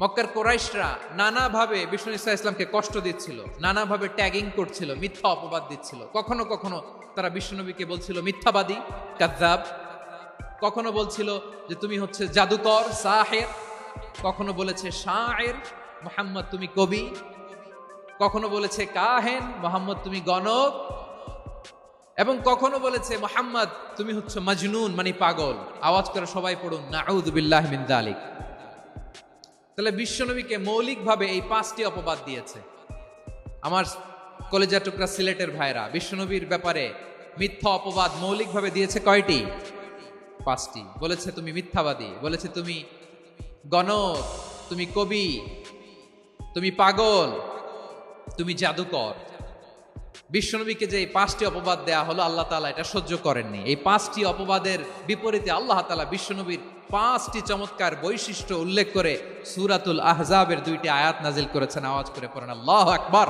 মক্কার কোরাইশরা নানাভাবে বিষ্ণু ইসা ইসলামকে কষ্ট দিচ্ছিল, নানাভাবে ট্যাগিং করছিল, মিথ্যা অপবাদ দিচ্ছিল। কখনো কখনো তারা বিশ্বনবীকে বলছিল মিথ্যাবাদী, কাযযাব। কখনো বলছিল যে তুমি হচ্ছে জাদুকর, সাহের। কখনো বলেছে শায়ের, মুহাম্মদ তুমি কবি। কখনো বলেছে কাহেন, মুহাম্মদ তুমি গণক। এবং কখনো বলেছে মুহাম্মদ তুমি হচ্ছে মাজনুন, মানে পাগল। আওয়াজ করে সবাই পড়ুন নাউযু বিল্লাহি মিন যালিক। তাহলে বিশ্বনবীকে মৌলিকভাবে এই 5টি অপবাদ দিয়েছে। আমার কলেজা টুকরা সিলেটের ভাইরা, বিশ্বনবীর ব্যাপারে মিথ্যা অপবাদ মৌলিকভাবে দিয়েছে কয়টি? 5টি। বলেছে তুমি মিথ্যাবাদী, বলেছে তুমি গণক, তুমি কবি, তুমি পাগল, তুমি জাদুকর। বিশ্বনবীকে যে এই 5টি অপবাদ দেয়া হলো, আল্লাহ তাআলা এটা সহ্য করেননি। এই 5টি অপবাদের বিপরীতে আল্লাহ তাআলা বিশ্বনবীর 5টি চমৎকার বৈশিষ্ট্য উল্লেখ করে সূরাতুল আহজাবের 2টি আয়াত নাজিল করেছেন। আওয়াজ করে পড়েন আল্লাহু আকবার।